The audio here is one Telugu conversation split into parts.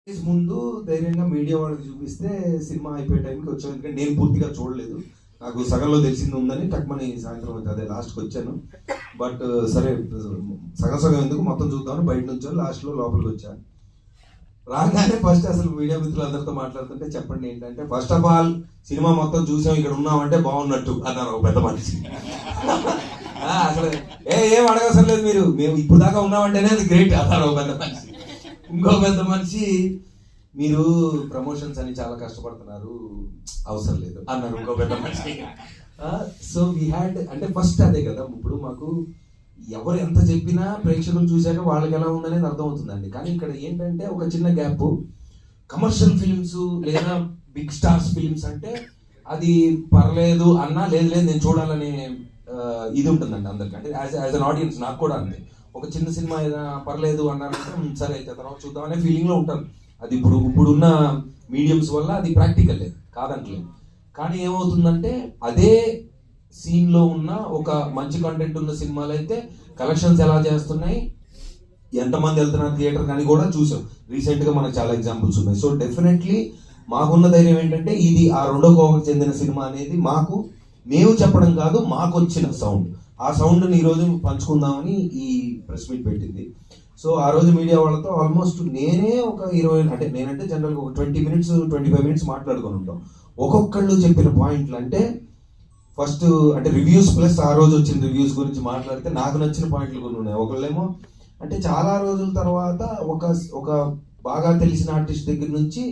ముందు ధైర్యంగా మీడియా వాళ్ళకి చూపిస్తే సినిమా అయిపోయే టైంకి వచ్చాను. ఎందుకంటే నేను పూర్తిగా చూడలేదు, నాకు సగంలో తెలిసింది ఉందని టక్మని సాయంత్రం అదే లాస్ట్కి వచ్చాను. బట్ సరే సగం సగం ఎందుకు మొత్తం చూద్దామని బయట నుంచి లాస్ట్లో లోపలికి వచ్చాను. రాగానే ఫస్ట్ అసలు మీడియా మిత్రులందరితో మాట్లాడుతుంటే చెప్పండి ఏంటంటే, ఫస్ట్ ఆఫ్ ఆల్ సినిమా మొత్తం చూసాం, ఇక్కడ ఉన్నామంటే బాగున్నట్టు అన్నారు ఒక పెద్ద మనిషి. అసలు ఏం అడగవసరం లేదు, మీరు మేము ఇప్పుడు దాకా ఉన్నామంటేనే అది గ్రేట్ అన్నారు ఒక పెద్ద మనిషి. ఇంకో పెద్ద మనిషి, మీరు ప్రమోషన్స్ అని చాలా కష్టపడుతున్నారు, అవసరం లేదు అన్నారు ఇంకో పెద్ద మనిషి. సో వీ హ్యాడ్ అంటే ఫస్ట్ అదే కదా, ఇప్పుడు మాకు ఎవరు ఎంత చెప్పినా ప్రేక్షకులు చూశాక వాళ్ళకి ఎలా ఉందనేది అర్థమవుతుందండి. కానీ ఇక్కడ ఏంటంటే ఒక చిన్న గ్యాప్, కమర్షియల్ ఫిల్మ్స్ లేదా బిగ్ స్టార్స్ ఫిల్మ్స్ అంటే అది పర్లేదు అన్నా లేదు లేదు నేను చూడాలనే ఇది ఉంటుందండి అందరికి. అంటే యాజ్ అన్ ఆడియన్స్ నాకు కూడా అంతే, ఒక చిన్న సినిమా ఏదైనా పర్లేదు అన్నారంటే సరే అయితే తర్వాత చూద్దాం అనే ఫీలింగ్లో ఉంటాను. అది ఇప్పుడున్న మీడియంస్ వల్ల అది ప్రాక్టికల్ లేదు, కాదంటలేదు. కానీ ఏమవుతుందంటే అదే సీన్లో ఉన్న ఒక మంచి కంటెంట్ ఉన్న సినిమాలు అయితే కలెక్షన్స్ ఎలా చేస్తున్నాయి, ఎంతమంది వెళ్తున్నారు థియేటర్ కానీ కూడా చూసాం. రీసెంట్గా మనకు చాలా ఎగ్జాంపుల్స్ ఉన్నాయి. సో డెఫినెట్లీ మాకున్న ధైర్యం ఏంటంటే ఇది ఆ రెండో కోవకు చెందిన సినిమా అనేది మేము చెప్పడం కాదు, మాకు వచ్చిన సౌండ్. ఆ సౌండ్ని ఈరోజు పంచుకుందామని ఈ ప్రెస్ మీట్ పెట్టింది. సో ఆ రోజు మీడియా వాళ్ళతో ఆల్మోస్ట్ నేనే ఒక 20 అంటే నేనంటే జనరల్గా ఒక 20 minutes 25 minutes మాట్లాడుకొని ఉంటాం. ఒక్కొక్కళ్ళు చెప్పిన పాయింట్లు అంటే ఫస్ట్ అంటే రివ్యూస్ ప్లస్ ఆ రోజు వచ్చిన రివ్యూస్ గురించి మాట్లాడితే నాకు నచ్చిన పాయింట్లు కొన్ని ఉన్నాయి. ఒకళ్ళేమో అంటే చాలా రోజుల తర్వాత ఒక బాగా తెలిసిన ఆర్టిస్ట్ దగ్గర నుంచి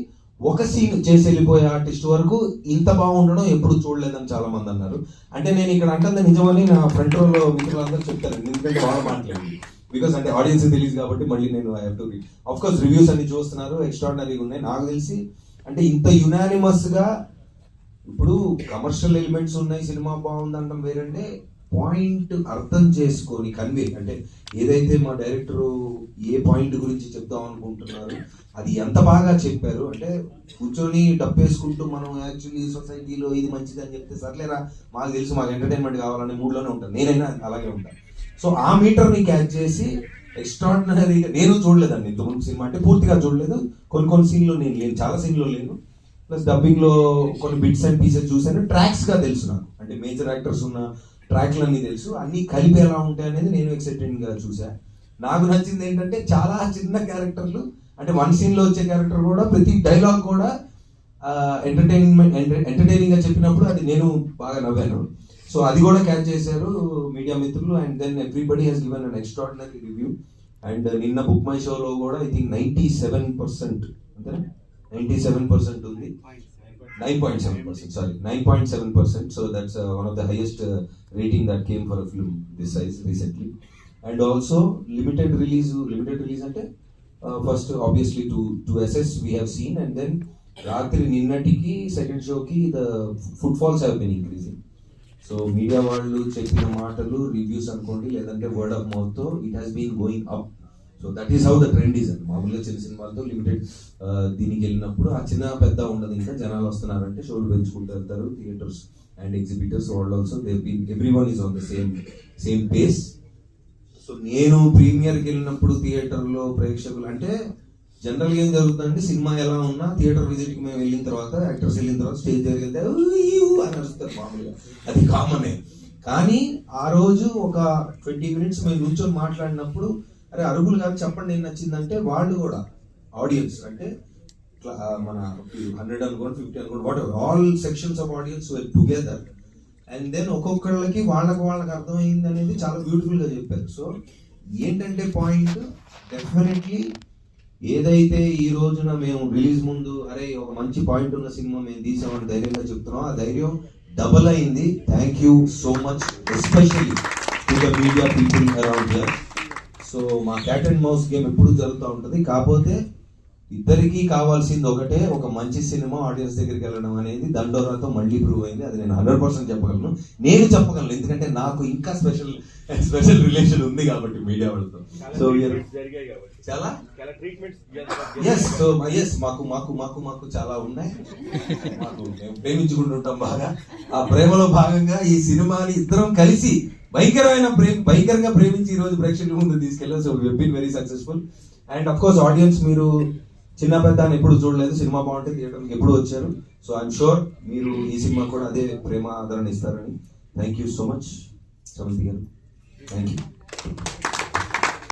ఒక సీన్ చేసి వెళ్ళిపోయే ఆర్టిస్ట్ వరకు ఇంత బాగుండడం ఎప్పుడు చూడలేదని చాలా మంది అన్నారు. అంటే నేను ఇక్కడ అంటే నిజమని నా ఫ్రంట్ రోలో మిత్రులందరూ చెప్తారు, ఎందుకంటే బాగా మాట్లాడింది. బికాస్ అంటే ఆడియన్స్ తెలియదు కాబట్టి మళ్ళీ నేను I have to read. Of course reviews అన్ని చూస్తున్నారు, ఎక్స్ట్రాడినరీగా ఉన్నాయి. నాకు తెలిసి అంటే ఇంత యునానిమస్ గా ఇప్పుడు కమర్షియల్ ఎలిమెంట్స్ ఉన్నాయి, సినిమా బాగుంది అంటాం వేరంటే, పాయింట్ అర్థం చేసుకొని కన్వే అంటే ఏదైతే మా డైరెక్టర్ ఏ పాయింట్ గురించి చెప్దాం అనుకుంటున్నారు అది ఎంత బాగా చెప్పారు. అంటే కూర్చొని డబ్బేసుకుంటూ మనం యాక్చువల్లీ సొసైటీలో ఇది మంచిది అని చెప్తే సర్లేరా మాకు తెలుసు, మాకు ఎంటర్టైన్మెంట్ కావాలనే మూడ్లోనే ఉంటాను, నేనైనా అలాగే ఉంటాను. సో ఆ మీటర్ని క్యాచ్ చేసి ఎక్స్ట్రాడినరీగా నేను చూడలేదండి ఇంతకుముందు సినిమా, అంటే పూర్తిగా చూడలేదు. కొన్ని సీన్లో నేను లేను, చాలా సీన్లో లేను. ప్లస్ డబ్బింగ్లో కొన్ని బిట్స్ అండ్ పీసెస్ చూసాను. ట్రాక్స్గా తెలుసు నాకు, అంటే మేజర్ యాక్టర్స్ ఉన్న ట్రాక్లు అన్నీ తెలుసు, అన్నీ కలిపి ఎలా ఉంటాయి అనేది నేను ఎక్సైటెడ్గా చూసా. నాకు నచ్చింది ఏంటంటే చాలా చిన్న క్యారెక్టర్లు, అంటే వన్ సీన్లో వచ్చే క్యారెక్టర్ కూడా ప్రతి డైలాగ్ కూడా ఎంటర్టైనింగ్గా చెప్పినప్పుడు అది నేను బాగా నవ్వాను. సో అది కూడా క్యాచ్ చేశారు మీడియా మిత్రులు. And then everybody has given an extraordinary review. And నిన్న బుక్ మై షోలో కూడా ఐ థింక్ 97% అంతేనా, 97% ఉంది, 9.7%, sorry 9.7%. So that's one of the highest rating that came for a film this size recently. And also limited release ante first obviously to assess we have seen, and then రాత్రి నిన్నటికి సెకండ్ షోకి the footfalls have been increasing. So media వాళ్ళు చెప్పిన మాటలు రివ్యూస్ అనుకోండి లేదంటే వర్డ్ ఆఫ్ మౌత్ తో it has been going up. So that is how the trend is అండి. మామూలుగా చిన్న సినిమాలతో లిమిటెడ్ దీనికి వెళ్ళినప్పుడు ఆ చిన్న పెద్ద ఉండదు, ఇంకా జనాలు వస్తున్నారంటే షోలు పెంచుకుంటూ వెళ్తారు. థియేటర్స్ అండ్ ఎగ్జిబిటర్స్ వాళ్ళు also everyone is on the same pace. So నేను ప్రీమియర్కి వెళ్ళినప్పుడు థియేటర్లో ప్రేక్షకులు అంటే జనరల్గా ఏం జరుగుతుందంటే సినిమా ఎలా ఉన్నా థియేటర్ విజిట్కి మేము వెళ్ళిన తర్వాత యాక్టర్స్ వెళ్ళిన తర్వాత స్టేజ్ దగ్గరికి వెళ్తే అని అరుస్తారు మామూలుగా, అది కామనే. కానీ ఆ రోజు ఒక 20 minutes మేము కూర్చొని మాట్లాడినప్పుడు అరే అరుగులు కాదు చెప్పండి ఏం నచ్చిందంటే వాళ్ళు కూడా ఆడియన్స్ అంటే మన 100 అనుకోండి 50 అనుకోండి whatever all sections of audience were together. And then ఒక్కొక్కళ్ళకి వాళ్ళకి అర్థమైంది అనేది చాలా బ్యూటిఫుల్ గా చెప్పారు. సో ఏంటంటే పాయింట్ డెఫినెట్లీ ఏదైతే ఈ రోజున మేము రిలీజ్ ముందు అరే ఒక మంచి పాయింట్ ఉన్న సినిమా మేము తీసామని ధైర్యంగా చెప్తున్నాం, ఆ ధైర్యం డబల్ అయింది. Thank you so much especially to the media people around here. So మా క్యాట్ అండ్ మౌస్ గేమ్ ఎప్పుడు జరుగుతూ ఉంటుంది, కాకపోతే ఇద్దరికీ కావాల్సింది ఒకటే, ఒక మంచి సినిమా ఆడియన్స్ దగ్గరికి వెళ్ళడం అనేది దండోరాతో మళ్ళీ ప్రూవ్ అయింది. అది నేను 100% చెప్పగలను, నేను చెప్పగలను, ఎందుకంటే నాకు ఇంకా స్పెషల్ రిలేషన్ ఉంది కాబట్టి మీడియా వాళ్ళతో. సో చాలా మాకు చాలా ఉన్నాయి, మేము ప్రేమించుకుంటుంటాం బాగా. ఆ ప్రేమలో భాగంగా ఈ సినిమాని ఇద్దరం కలిసి భయంకరంగా ప్రేమించి ఈ రోజు ప్రేక్షకుల ముందు తీసుకెళ్ళాం. So we have been very successful. And of course audience మీరు చిన్న పెద్ద అని ఎప్పుడు చూడలేదు, సినిమా బాగుంటే థియేటర్కి ఎప్పుడు వచ్చారు. సో ఐఎమ్ షూర్ మీరు ఈ సినిమా కూడా అదే ప్రేమ ఆదరణ ఇస్తారని. Thank you so much Sravanthi గారు, థ్యాంక్ యూ.